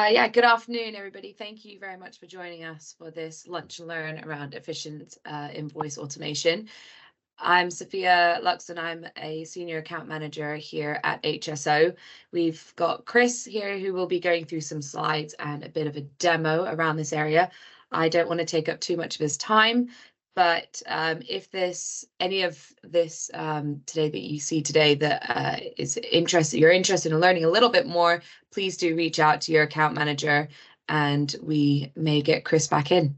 Yeah, good afternoon, everybody. Thank you very much for joining us for this lunch and learn around efficient invoice automation. I'm Sophia Lux and I'm a senior account manager here at HSO. We've got Chris here who will be going through some slides and a bit of a demo around this area. I don't want to take up too much of his time, but if any of this today that you see today that you're interested in learning a little bit more, please do reach out to your account manager and we may get Chris back in.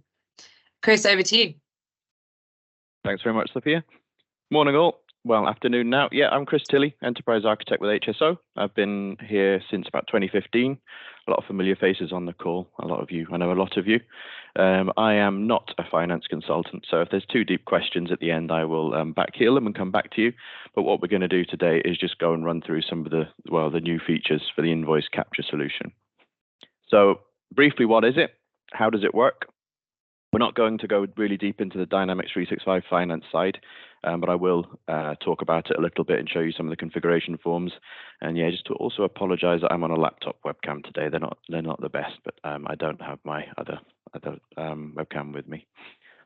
Chris, over to you. Thanks very much, Sophia. Morning all. Well, afternoon now. Yeah, I'm Chris Tilley, Enterprise Architect with HSO. I've been here since about 2015. A lot of familiar faces on the call. I know a lot of you. I am not a finance consultant, so if there's too deep questions at the end, I will backheel them and come back to you. But what we're going to do today is just go and run through some of the new features for the invoice capture solution. So briefly, what is it? How does it work? We're not going to go really deep into the Dynamics 365 finance side, but I will talk about it a little bit and show you some of the configuration forms. And yeah, just to also apologize that I'm on a laptop webcam today. They're not the best, but I don't have my other webcam with me.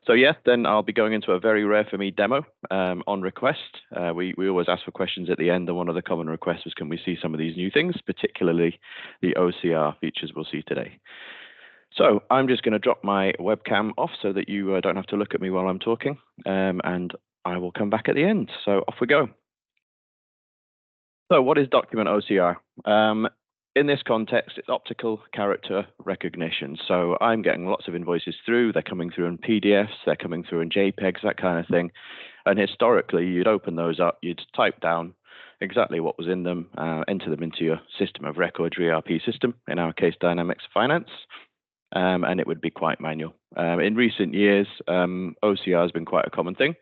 So yeah, then I'll be going into a very rare for me demo on request. We always ask for questions at the end, and one of the common requests was, can we see some of these new things, particularly the OCR features we'll see today. So I'm just going to drop my webcam off so that you don't have to look at me while I'm talking, and I will come back at the end. So off we go. So what is document OCR? In this context, it's optical character recognition. So I'm getting lots of invoices through. They're coming through in PDFs, they're coming through in JPEGs, that kind of thing. And historically, you'd open those up, you'd type down exactly what was in them, enter them into your system of record, your ERP system, in our case, Dynamics Finance. And it would be quite manual. In recent years, OCR has been quite a common thing.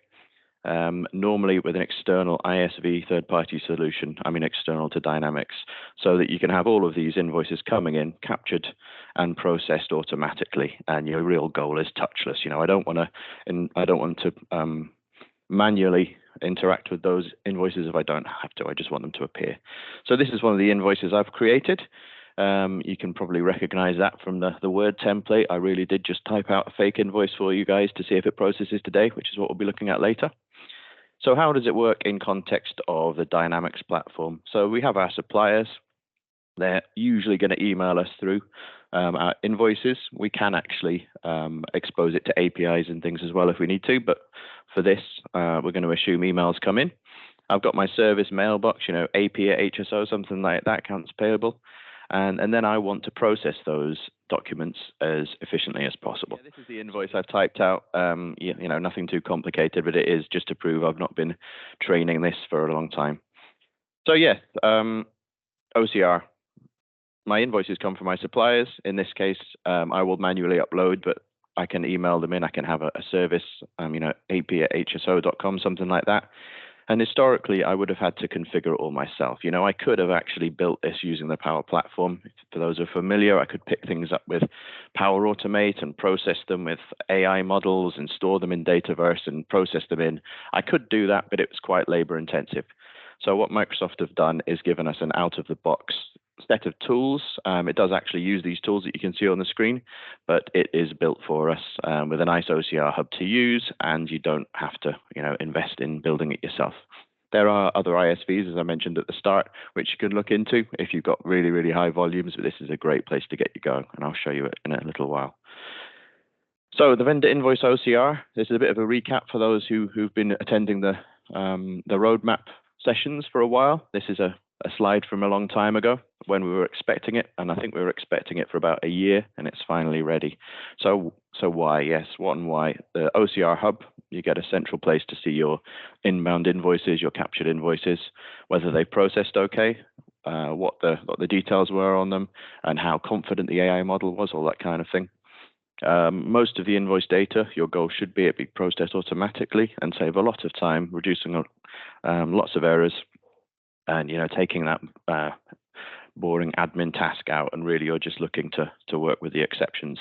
Normally with an external ISV third-party solution, I mean external to Dynamics, so that you can have all of these invoices coming in, captured and processed automatically. And your real goal is touchless. You know, I don't want to manually interact with those invoices if I don't have to. I just want them to appear. So this is one of the invoices I've created. You can probably recognize that from the word template. I really did just type out a fake invoice for you guys to see if it processes today, which is what we'll be looking at later. So how does it work in context of the Dynamics platform? So we have our suppliers. They're usually going to email us through our invoices. We can actually expose it to APIs and things as well if we need to, but for this, we're going to assume emails come in. I've got my service mailbox, AP at HSO, something like that, accounts payable. And then I want to process those documents as efficiently as possible. Yeah, this is the invoice I've typed out. Nothing too complicated, but it is just to prove I've not been training this for a long time. So yeah, OCR. My invoices come from my suppliers. In this case, I will manually upload, but I can email them in. I can have a service, ap@hso.com, something like that. And historically, I would have had to configure it all myself. I could have actually built this using the Power Platform. For those who are familiar, I could pick things up with Power Automate and process them with AI models and store them in Dataverse and process them in. I could do that, but it was quite labor intensive. So what Microsoft have done is given us an out-of-the-box set of tools. It does actually use these tools that you can see on the screen, but it is built for us with a nice OCR hub to use, and you don't have to, invest in building it yourself. There are other ISVs, as I mentioned at the start, which you can look into if you've got really, really high volumes, but this is a great place to get you going, and I'll show you it in a little while. So the vendor invoice OCR, this is a bit of a recap for those who've been attending the roadmap sessions for a while. This is a slide from a long time ago when we were expecting it, and I think we were expecting it for about a year, and it's finally ready. So why? Yes, what and why? The OCR hub, you get a central place to see your inbound invoices, your captured invoices, whether they processed okay, what the details were on them, and how confident the AI model was, all that kind of thing. Most of the invoice data, your goal should be it be processed automatically and save a lot of time, reducing lots of errors, and taking that boring admin task out, and really you're just looking to work with the exceptions.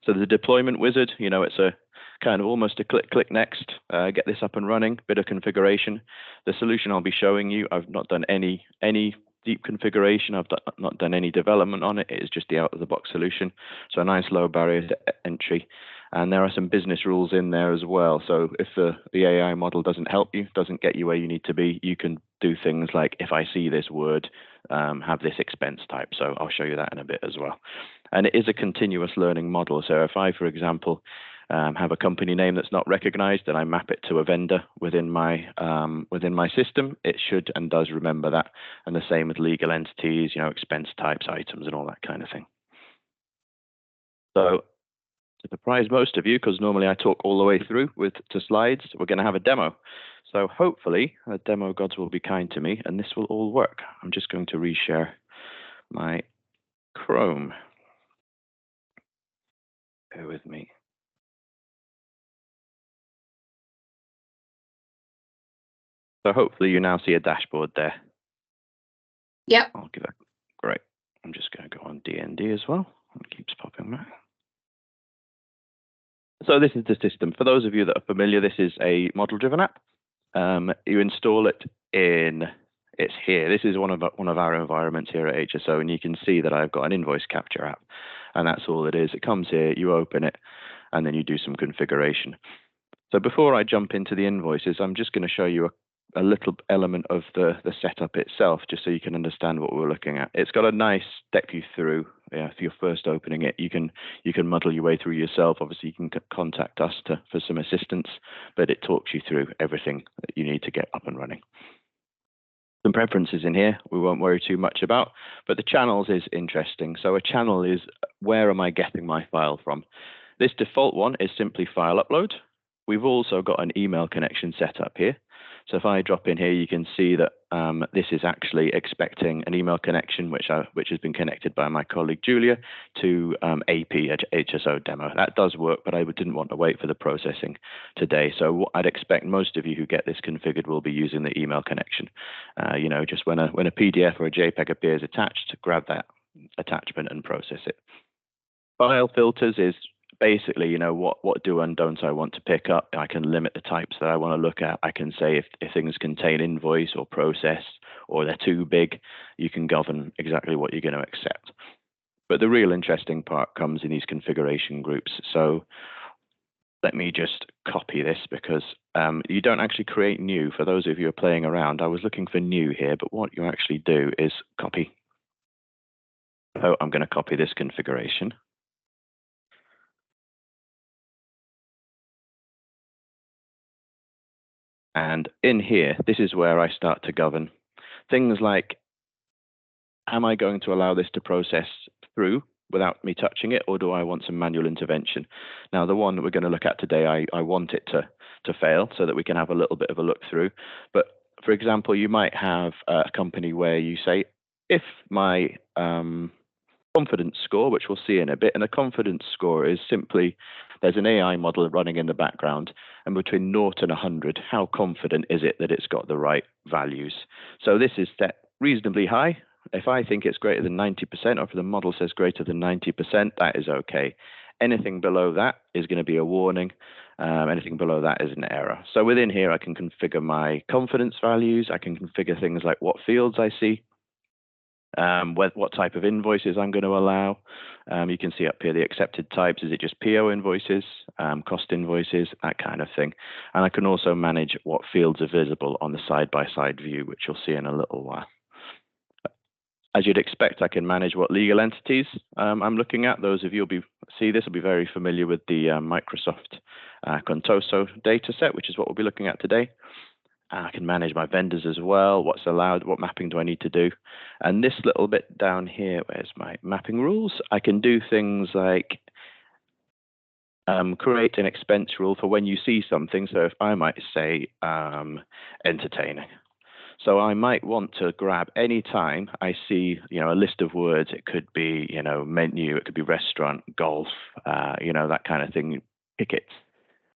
So the deployment wizard, it's a kind of almost a click next, get this up and running, bit of configuration. The solution I'll be showing you, I've not done any deep configuration. I've not done any development on it. It is just the out-of-the-box solution. So a nice low barrier to entry. And there are some business rules in there as well. So if the AI model doesn't help you, doesn't get you where you need to be, you can do things like, if I see this word, have this expense type. So I'll show you that in a bit as well. And it is a continuous learning model. So if I, for example, have a company name that's not recognized and I map it to a vendor within my system, it should and does remember that. And the same with legal entities, expense types, items, and all that kind of thing. So to surprise most of you, because normally I talk all the way through to slides, we're going to have a demo. So hopefully the demo gods will be kind to me and this will all work. I'm just going to reshare my Chrome. Bear with me. So hopefully you now see a dashboard there. Yep. I'll give it. Great. I'm just going to go on DND as well. It keeps popping back. So this is the system. For those of you that are familiar, this is a model-driven app. You install it it's here. This is one of our environments here at HSO, and you can see that I've got an invoice capture app, and that's all it is. It comes here, you open it, and then you do some configuration. So before I jump into the invoices, I'm just going to show you a little element of the setup itself, just so you can understand what we're looking at. It's got a nice step you through. If you're first opening it, you can muddle your way through yourself. Obviously, you can contact us for some assistance, but it talks you through everything that you need to get up and running. Some preferences in here we won't worry too much about, but the channels is interesting. So a channel is, where am I getting my file from? This default one is simply file upload. We've also got an email connection set up here. So if I drop in here, you can see that this is actually expecting an email connection, which has been connected by my colleague Julia to AP HSO demo. That does work, but I didn't want to wait for the processing today. So what I'd expect most of you who get this configured will be using the email connection. Just when a PDF or a JPEG appears attached, grab that attachment and process it. File filters is basically, what do and don'ts I want to pick up. I can limit the types that I want to look at. I can say if things contain invoice or process or they're too big, you can govern exactly what you're going to accept. But the real interesting part comes in these configuration groups. So let me just copy this because you don't actually create new. For those of you who are playing around, I was looking for new here, but what you actually do is copy. So I'm going to copy this configuration. And in here, this is where I start to govern things like, am I going to allow this to process through without me touching it, or do I want some manual intervention? Now, the one that we're going to look at today, I want it to fail so that we can have a little bit of a look through. But for example, you might have a company where you say, if my confidence score, which we'll see in a bit, and a confidence score is simply, there's an AI model running in the background, and between 0 and 100, how confident is it that it's got the right values? So this is set reasonably high. If I think it's greater than 90%, or if the model says greater than 90%, that is okay. Anything below that is going to be a warning. Anything below that is an error. So within here, I can configure my confidence values. I can configure things like what fields I see, what type of invoices I'm going to allow. You can see up here the accepted types. Is it just PO invoices, cost invoices, that kind of thing. And I can also manage what fields are visible on the side-by-side view, which you'll see in a little while. As you'd expect, I can manage what legal entities I'm looking at. Those of you will be very familiar with the Microsoft Contoso data set, which is what we'll be looking at today. I can manage my vendors as well, what's allowed, what mapping do I need to do. And this little bit down here, where's my mapping rules? I can do things like create an expense rule for when you see something. So if I might say entertaining. So I might want to grab any time I see, a list of words. It could be, menu, it could be restaurant, golf, that kind of thing, tickets.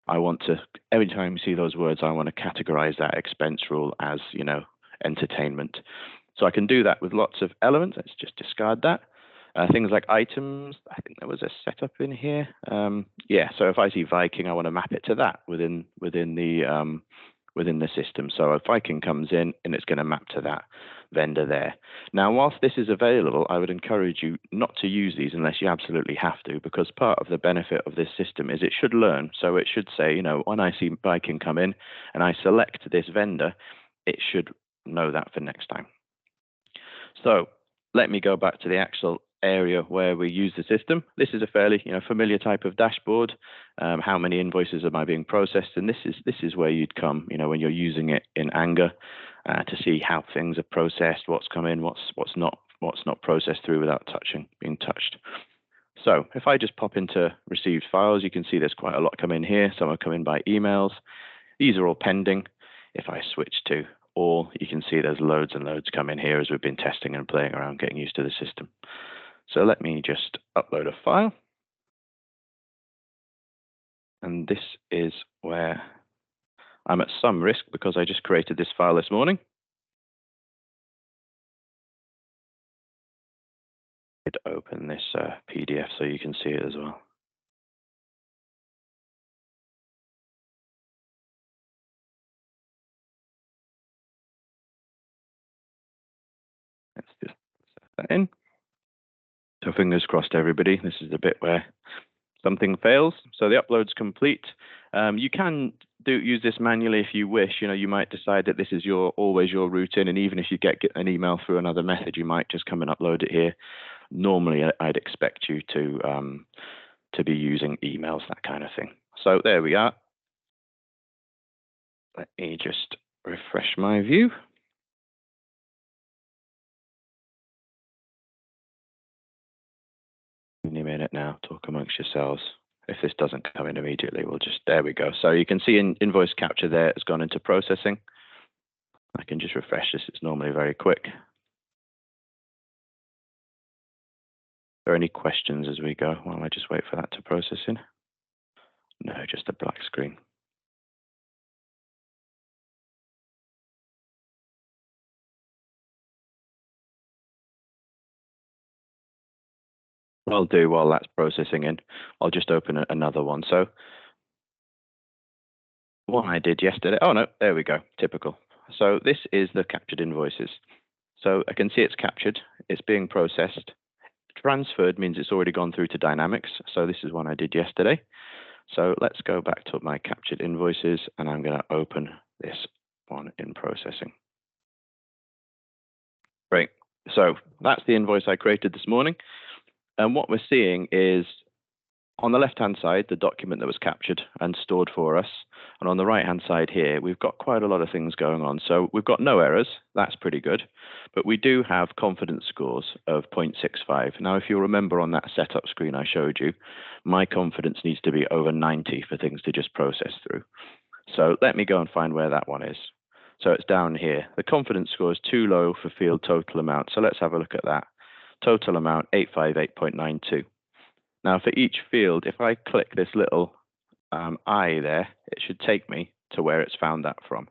I want to, every time you see those words, I want to categorize that expense rule as, entertainment. So I can do that with lots of elements. Let's just discard that. Things like items, I think there was a setup in here. So if I see Viking, I want to map it to that within the within the system. So if Viking comes in and it's going to map to that vendor there. Now, whilst this is available, I would encourage you not to use these unless you absolutely have to, because part of the benefit of this system is it should learn. So it should say, you know, when I see Viking come in and I select this vendor, it should know that for next time. So let me go back to the actual area where we use the system. This is a fairly familiar type of dashboard. How many invoices am I being processed? And this is where you'd come, when you're using it in anger, to see how things are processed, what's come in, what's not processed through without being touched. So if I just pop into received files, you can see there's quite a lot come in here. Some are coming by emails. These are all pending. If I switch to all, you can see there's loads and loads come in here as we've been testing and playing around, getting used to the system. So let me just upload a file. And this is where I'm at some risk because I just created this file this morning. I'd open this PDF so you can see it as well. Let's just set that in. So fingers crossed, everybody. This is the bit where something fails. So the upload's complete. You can use this manually if you wish. You might decide that this is always your routine, and even if you get an email through another method, you might just come and upload it here. Normally, I'd expect you to be using emails, that kind of thing. So there we are. Let me just refresh my view. Give me a minute now, talk amongst yourselves. If this doesn't come in immediately, there we go. So you can see invoice capture there has gone into processing. I can just refresh this, it's normally very quick. Are there any questions as we go while I just wait for that to process in? No, just a black screen. What I'll do while that's processing in, I'll just open another one. So what I did yesterday, oh no, there we go, typical. So this is the captured invoices. So I can see it's captured, it's being processed. Transferred means it's already gone through to Dynamics. So this is one I did yesterday. So let's go back to my captured invoices, and I'm going to open this one in processing. Great. So that's the invoice I created this morning. And what we're seeing is on the left-hand side, the document that was captured and stored for us. And on the right-hand side here, we've got quite a lot of things going on. So we've got no errors. That's pretty good. But we do have confidence scores of 0.65. Now, if you remember on that setup screen I showed you, my confidence needs to be over 90 for things to just process through. So let me go and find where that one is. So it's down here. The confidence score is too low for field total amount. So let's have a look at that. Total amount 858.92. Now, for each field, if I click this little I there, it should take me to where it's found that from.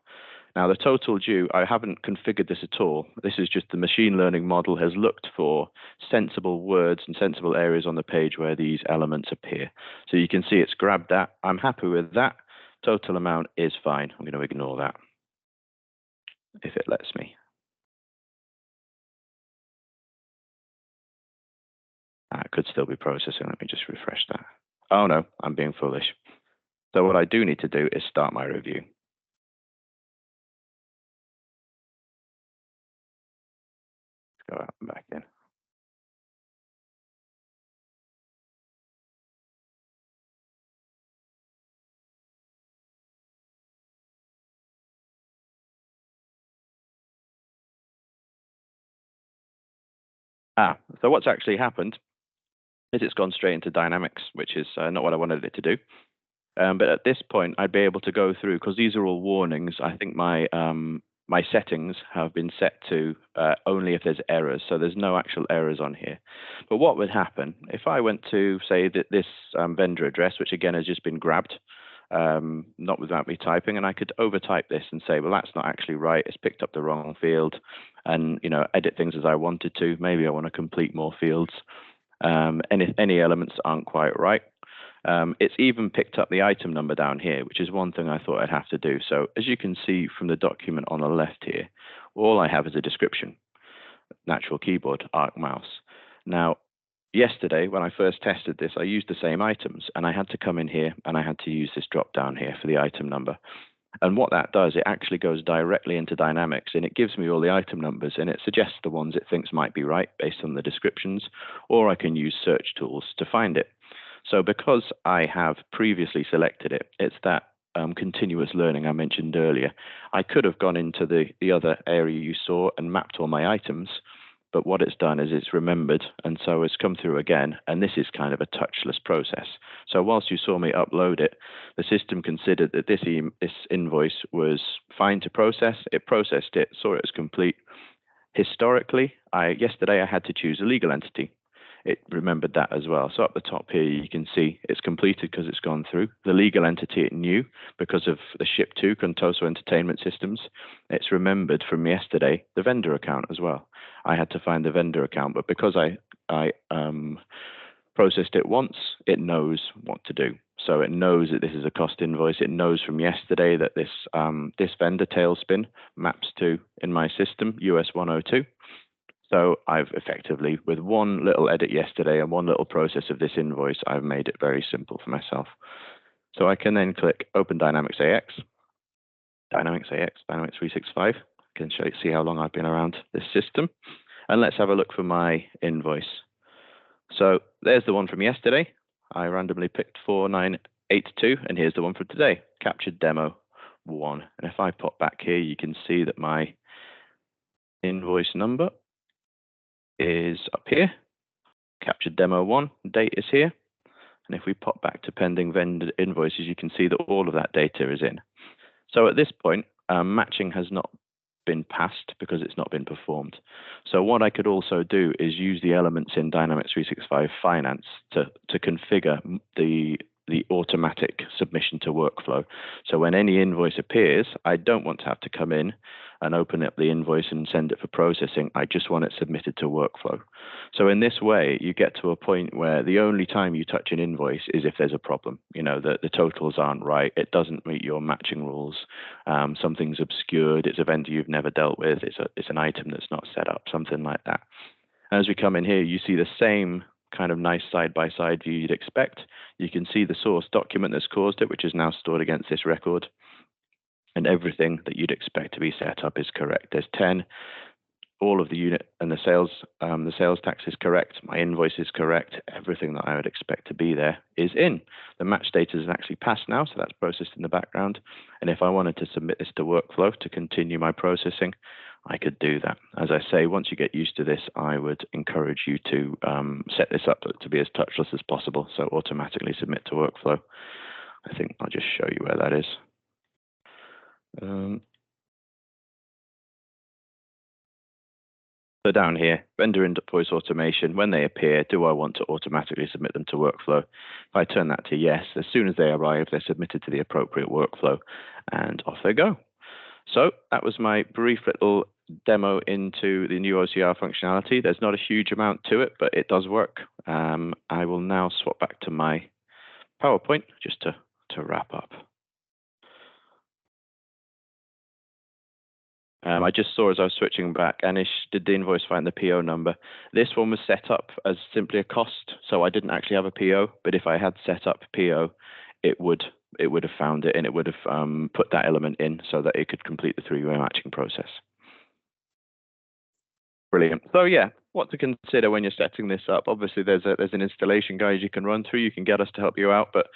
Now, the total due, I haven't configured this at all. This is just the machine learning model has looked for sensible words and sensible areas on the page where these elements appear. So you can see it's grabbed that. I'm happy with that. Total amount is fine. I'm going to ignore that if it lets me. It could still be processing. Let me just refresh that. Oh no, I'm being foolish. So what I do need to do is start my review. Go out and back in. So what's actually happened is it's gone straight into Dynamics, which is not what I wanted it to do. But at this point, I'd be able to go through, because these are all warnings. I think my my settings have been set to only if there's errors. So there's no actual errors on here. But what would happen if I went to, say, this vendor address, which again has just been grabbed, not without me typing, and I could overtype this and say, well, that's not actually right. It's picked up the wrong field, and edit things as I wanted to. Maybe I want to complete more fields. Any elements that aren't quite right. It's even picked up the item number down here, which is one thing I thought I'd have to do. So as you can see from the document on the left here, all I have is a description, natural keyboard, arc mouse. Now, yesterday, when I first tested this, I used the same items, and I had to come in here and I had to use this drop down here for the item number. And what that does, it actually goes directly into Dynamics, and it gives me all the item numbers, and it suggests the ones it thinks might be right based on the descriptions, or I can use search tools to find it. So because I have previously selected it, it's that continuous learning I mentioned earlier. I could have gone into the other area you saw and mapped all my items, but what it's done is it's remembered, and so it's come through again, and this is kind of a touchless process. So whilst you saw me upload it, the system considered that this invoice was fine to process. It processed it, saw it as complete. Historically, yesterday I had to choose a legal entity. It remembered that as well. So up the top here, you can see it's completed because it's gone through. The legal entity it knew because of the ship to Contoso Entertainment Systems. It's remembered from yesterday the vendor account as well. I had to find the vendor account, but because I processed it once, it knows what to do. So it knows that this is a cost invoice. It knows from yesterday that this vendor tailspin maps to, in my system, US 102. So I've effectively, with one little edit yesterday and one little process of this invoice, I've made it very simple for myself. So I can then click Open Dynamics AX, Dynamics 365. I can see how long I've been around this system. And let's have a look for my invoice. So there's the one from yesterday. I randomly picked 4982, and here's the one for today, captured demo 1. And if I pop back here, you can see that my invoice number is up here, captured demo 1, date is here. And if we pop back to pending vendor invoices, you can see that all of that data is in. So at this point, matching has not been passed because it's not been performed. So what I could also do is use the elements in Dynamics 365 Finance to configure the automatic submission to workflow. So when any invoice appears, I don't want to have to come in and open up the invoice and send it for processing. I just want it submitted to workflow. So in this way, you get to a point where the only time you touch an invoice is if there's a problem. You know, the totals aren't right. It doesn't meet your matching rules. Something's obscured. It's a vendor you've never dealt with. It's an item that's not set up, something like that. And as we come in here, you see the same kind of nice side-by-side view you'd expect. You can see the source document that's caused it, which is now stored against this record. And everything that you'd expect to be set up is correct. There's 10. All of the unit and the sales tax is correct. My invoice is correct. Everything that I would expect to be there is in. The match data is actually passed now, so that's processed in the background. And if I wanted to submit this to workflow to continue my processing, I could do that. As I say, once you get used to this, I would encourage you to set this up to be as touchless as possible, so automatically submit to workflow. I think I'll just show you where that is. So down here, vendor invoice automation, when they appear, do I want to automatically submit them to workflow? If I turn that to yes, as soon as they arrive, they're submitted to the appropriate workflow, and off they go. So that was my brief little demo into the new OCR functionality. There's not a huge amount to it, but it does work. I will now swap back to my PowerPoint just to wrap up. I just saw as I was switching back, Anish, did the invoice find the PO number? This one was set up as simply a cost, so I didn't actually have a PO, but if I had set up PO, it would have found it, and it would have put that element in so that it could complete the three-way matching process. Brilliant. So yeah, what to consider when you're setting this up. Obviously, there's an installation guide you can run through. You can get us to help you out, but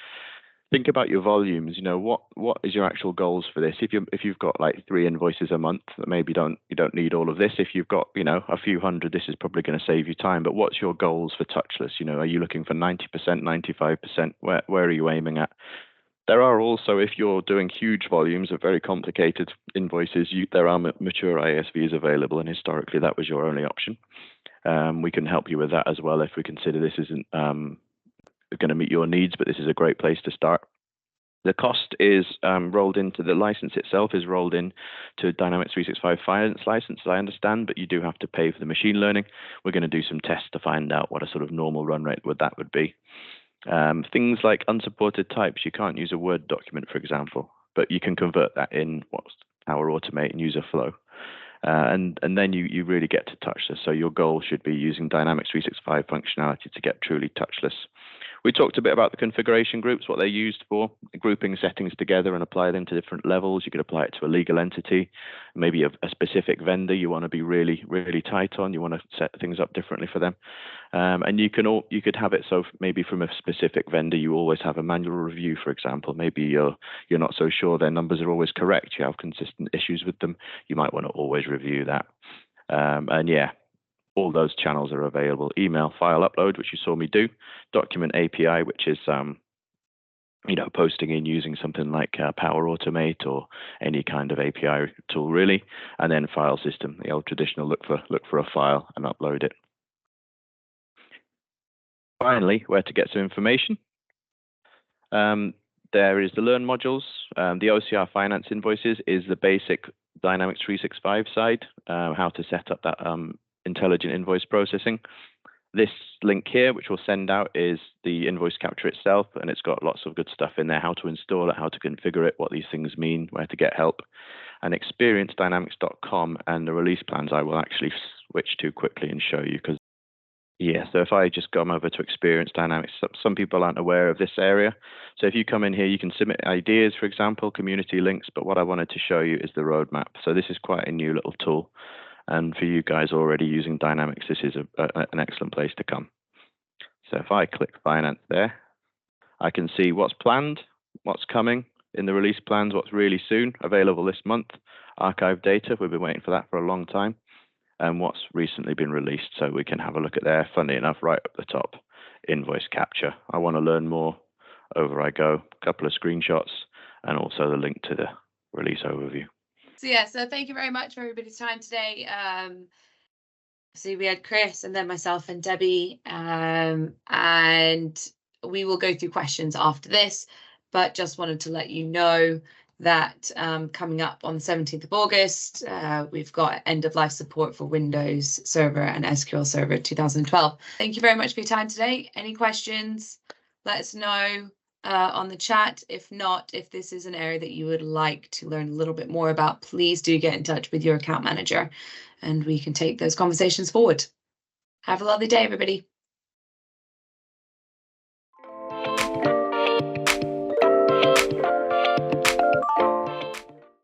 think about your volumes. You know, what is your actual goals for this? If you've got like 3 invoices a month, maybe you don't need all of this. If you've got, you know, a few hundred, this is probably going to save you time. But what's your goals for touchless? You know, are you looking for 90%, 95%? Where are you aiming at? There are also, if you're doing huge volumes of very complicated invoices, there are mature ISVs available, and historically that was your only option. We can help you with that as well if we consider this isn't going to meet your needs, but this is a great place to start. The cost is rolled into the license itself, is rolled in to Dynamics 365 Finance license, as I understand, but you do have to pay for the machine learning. We're going to do some tests to find out what a sort of normal run rate that would be. Things like unsupported types, you can't use a Word document, for example, but you can convert that in what's Power Automate and user flow. And then you really get to touchless. So your goal should be using Dynamics 365 functionality to get truly touchless. We talked a bit about the configuration groups, what they're used for, grouping settings together and apply them to different levels. You could apply it to a legal entity, maybe a specific vendor you want to be really, really tight on. You want to set things up differently for them. And you could have it so maybe from a specific vendor, you always have a manual review, for example. Maybe you're not so sure their numbers are always correct. You have consistent issues with them. You might want to always review that. And yeah, all those channels are available. Email file upload, which you saw me do. Document API, which is posting in using something like Power Automate or any kind of API tool, really. And then file system, the old traditional look for a file and upload it. Finally, where to get some information. There is the Learn modules. The OCR Finance Invoices is the basic Dynamics 365 side, how to set up that intelligent invoice processing. This link here, which we'll send out, is the invoice capture itself, and it's got lots of good stuff in there, how to install it, how to configure it, what these things mean, where to get help. And experiencedynamics.com and the release plans I will actually switch to quickly and show you, because yeah, so if I just come over to Experience Dynamics, some people aren't aware of this area. So if you come in here, you can submit ideas, for example, community links, but what I wanted to show you is the roadmap. So this is quite a new little tool. And for you guys already using Dynamics, this is an excellent place to come. So if I click Finance there, I can see what's planned, what's coming in the release plans, what's really soon, available this month, archive data, we've been waiting for that for a long time, and what's recently been released. So we can have a look at there, funny enough, right up the top, invoice capture. I want to learn more, over I go, a couple of screenshots, and also the link to the release overview. So yeah, so thank you very much for everybody's time today. See, we had Chris and then myself and Debbie, and we will go through questions after this, but just wanted to let you know that coming up on the 17th of August, we've got end of life support for Windows Server and SQL Server 2012. Thank you very much for your time today. Any questions, let us know on the chat. If not, if this is an area that you would like to learn a little bit more about, please do get in touch with your account manager and we can take those conversations forward. Have a lovely day, everybody.